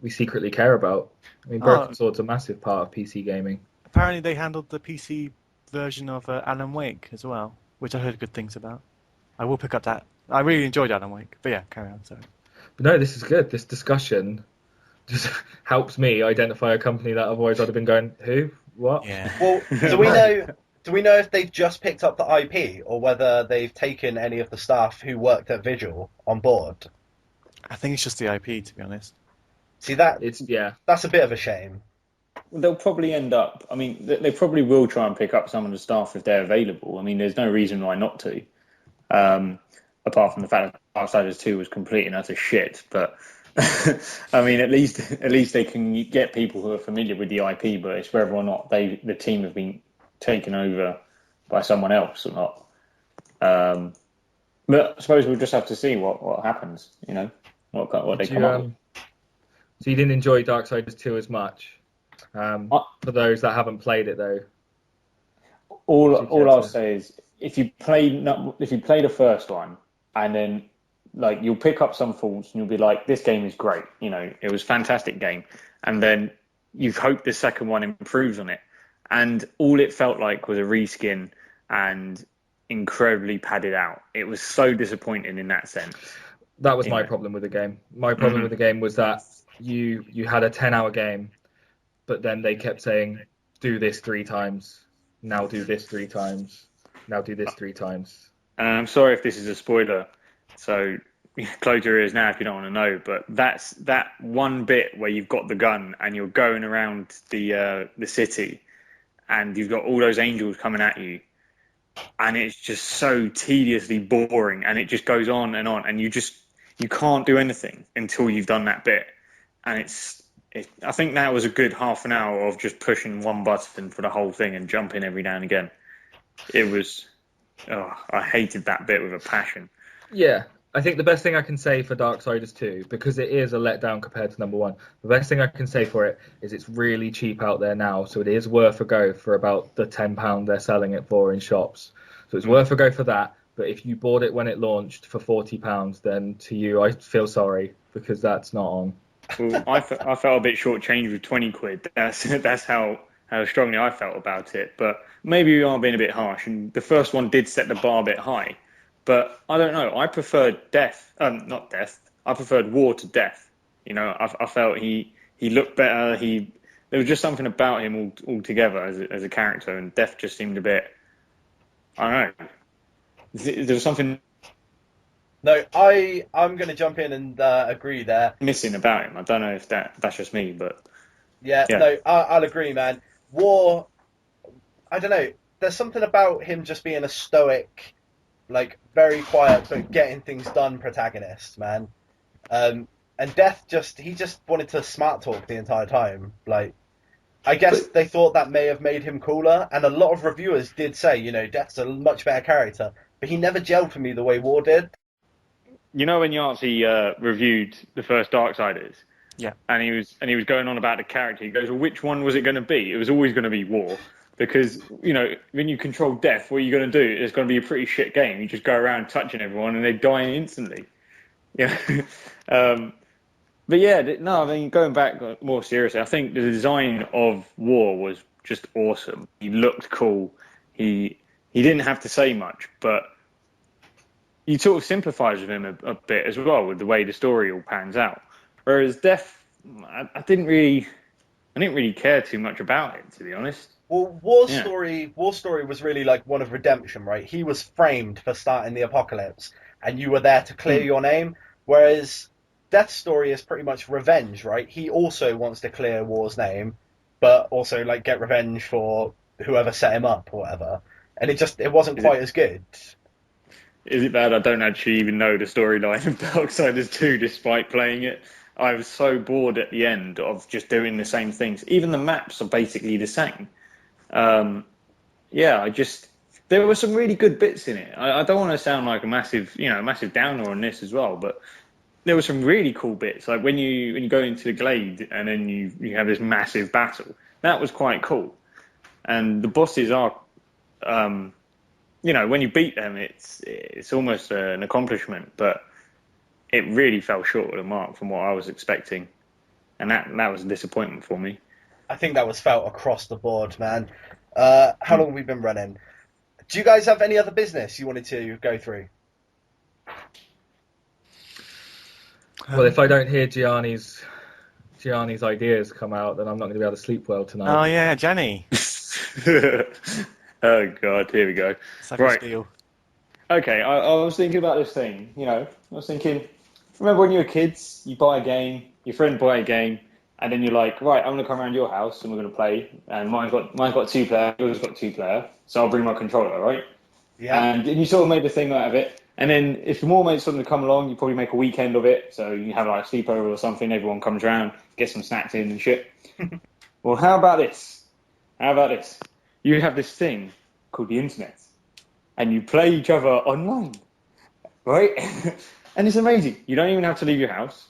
secretly care about. I mean, Broken Sword's a massive part of PC gaming. Apparently, they handled the PC version of Alan Wake as well, which I heard good things about. I will pick up that. I really enjoyed Alan Wake, but yeah, carry on. Sorry. But no, this is good. This discussion just helps me identify a company that otherwise I'd have been going, who? What? Yeah. Well, do we know if they've just picked up the IP or whether they've taken any of the staff who worked at Vigil on board? I think it's just the IP, to be honest. See, That's a bit of a shame. They'll probably end up. I mean, they probably will try and pick up some of the staff if they're available. I mean, there's no reason why not to. Apart from the fact that Darksiders 2 was complete and utter shit, but I mean, at least they can get people who are familiar with the IP. But it's whether or not the team have been taken over by someone else or not. But I suppose we'll just have to see what happens. You know, what they come up with. So you didn't enjoy Darksiders 2 as much? For those that haven't played it though. All I'll say is if you play the first one and then like you'll pick up some faults and you'll be like, this game is great, you know, it was a fantastic game, and then you hope the second one improves on it, and all it felt like was a reskin and incredibly padded out. It was so disappointing in that sense. That was my problem with the game. My problem with the game was that you had a 10-hour game, but then they kept saying, do this 3 times, now do this 3 times, now do this 3 times. And I'm sorry if this is a spoiler, so close your ears now if you don't want to know, but that's that one bit where you've got the gun and you're going around the city and you've got all those angels coming at you, and it's just so tediously boring, and it just goes on, and you can't do anything until you've done that bit. And I think that was a good half an hour of just pushing one button for the whole thing and jumping every now and again. It was, I hated that bit with a passion. Yeah, I think the best thing I can say for Darksiders 2, because it is a letdown compared to number 1, the best thing I can say for it is it's really cheap out there now, so it is worth a go for about the £10 they're selling it for in shops. So it's worth a go for that, but if you bought it when it launched for £40, then to you, I feel sorry, because that's not on. Well, I felt a bit shortchanged with 20 quid. That's how strongly I felt about it. But maybe we are being a bit harsh. And the first one did set the bar a bit high. But I don't know. I preferred not death. I preferred war to death. You know, I felt he looked better. There was just something about him altogether as a character. And death just seemed a bit, I don't know. There was something. No, I'm going to jump in and agree there. Missing about him. I don't know if that's just me, but yeah. No, I'll agree, man. War, I don't know. There's something about him just being a stoic, like very quiet but getting things done protagonist, man. And Death he just wanted to smart talk the entire time. Like, I guess they thought that may have made him cooler, and a lot of reviewers did say, you know, Death's a much better character, but he never gelled for me the way War did. You know when Yancy reviewed the first Darksiders? Yeah. And he was going on about the character. He goes, well, which one was it going to be? It was always going to be War. Because, you know, when you control Death, what are you going to do? It's going to be a pretty shit game. You just go around touching everyone and they die instantly. Yeah. But yeah, no, I mean, going back more seriously, I think the design of War was just awesome. He looked cool. He didn't have to say much, but you sort of sympathise with him a bit as well with the way the story all pans out. Whereas Death, I didn't really care too much about it, to be honest. Well, War's story was really like one of redemption, right? He was framed for starting the apocalypse, and you were there to clear your name. Whereas Death's story is pretty much revenge, right? He also wants to clear War's name, but also like get revenge for whoever set him up or whatever. and it wasn't quite as good. Is it bad I don't actually even know the storyline of Darksiders 2 despite playing it? I was so bored at the end of just doing the same things. Even the maps are basically the same. There were some really good bits in it. I don't want to sound like a massive downer on this as well, but there were some really cool bits. Like when you go into the glade and then you have this massive battle. That was quite cool. And the bosses are, when you beat them, it's almost an accomplishment, but it really fell short of the mark from what I was expecting, and that was a disappointment for me. I think that was felt across the board, man. How long have we been running? Do you guys have any other business you wanted to go through? Well, if I don't hear Gianni's ideas come out, then I'm not going to be able to sleep well tonight. Oh yeah, Gianni. Oh god, here we go. Right. Steel. Okay, I was thinking about this thing. I was thinking, remember when you were kids, you buy a game, your friend buy a game, and then you're like, right, I'm going to come around your house and we're going to play. And mine's got 2 player, yours got 2 player, so I'll bring my controller, right? Yeah. And you sort of made a thing out of it. And then if more mates sort of come along, you probably make a weekend of it. So you have like a sleepover or something. Everyone comes around, get some snacks in and shit. Well, how about this? You have this thing called the internet, and you play each other online, right? And it's amazing. You don't even have to leave your house,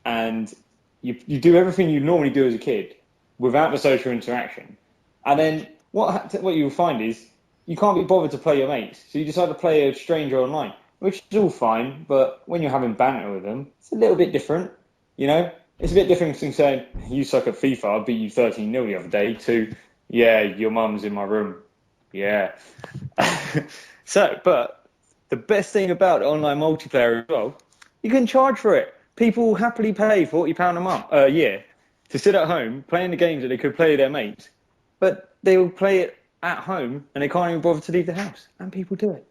and you do everything you normally do as a kid without the social interaction. And then what you'll find is you can't be bothered to play your mates, so you decide to play a stranger online, which is all fine, but when you're having banter with them, it's a little bit different, It's a bit different from saying, you suck at FIFA, I beat you 13-0 the other day, to, yeah, your mum's in my room. Yeah. But the best thing about online multiplayer as well, you can charge for it. People will happily pay £40 a year to sit at home playing the games that they could play with their mates, but they will play it at home and they can't even bother to leave the house, and people do it.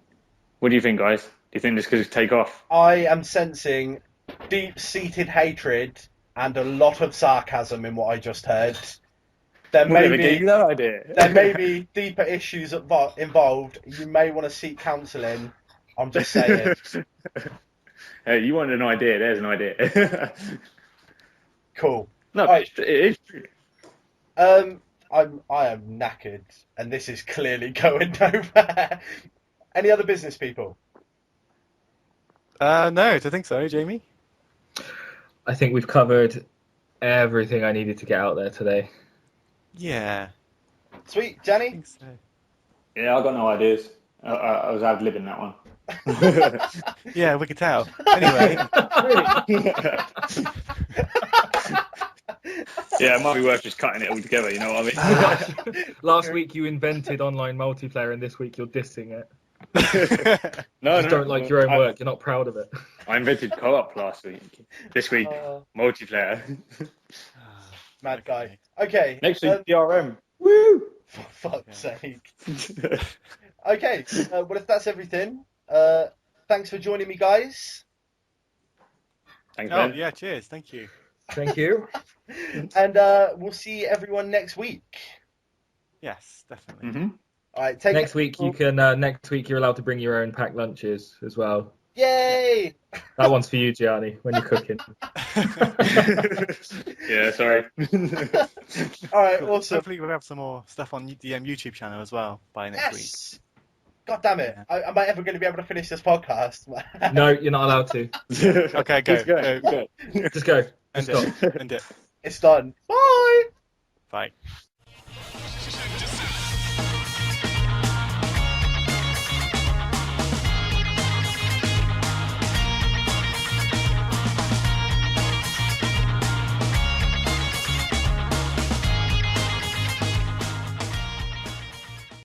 What do you think, guys? Do you think this could take off? I am sensing deep-seated hatred and a lot of sarcasm in what I just heard. There may be deeper issues involved. You may want to seek counselling. I'm just saying. Hey, you wanted an idea? There's an idea. Cool. No, right. It is true. I am knackered, and this is clearly going nowhere. Any other business people? No, I don't think so, Jamie. I think we've covered everything I needed to get out there today. Yeah. Sweet, I Gianni? think so. Yeah, I got no ideas. I was ad-libbing that one. Yeah, we could tell. Anyway. Yeah, it might be worth just cutting it all together, you know what I mean? Last week you invented online multiplayer, and this week you're dissing it. You don't like your own work. You're not proud of it. I invented co-op last week. This week, multiplayer. Mad guy. Okay. Next week, DRM. Woo! For fuck's sake. Okay, well, if that's everything, thanks for joining me, guys. Thanks, Ben. Yeah, cheers. Thank you. Thank you. And we'll see everyone next week. Yes, definitely. Mm-hmm. All right, Next week you're allowed to bring your own packed lunches as well. Yay! That one's for you, Gianni, when you're cooking. Yeah, sorry. All right, Cool. awesome. Hopefully we'll have some more stuff on the YouTube channel as well by next week. God damn it. Yeah. Am I ever going to be able to finish this podcast? No, you're not allowed to. Okay, go. Go. Just go. End Stop. it. End it. It's done. Bye! Bye.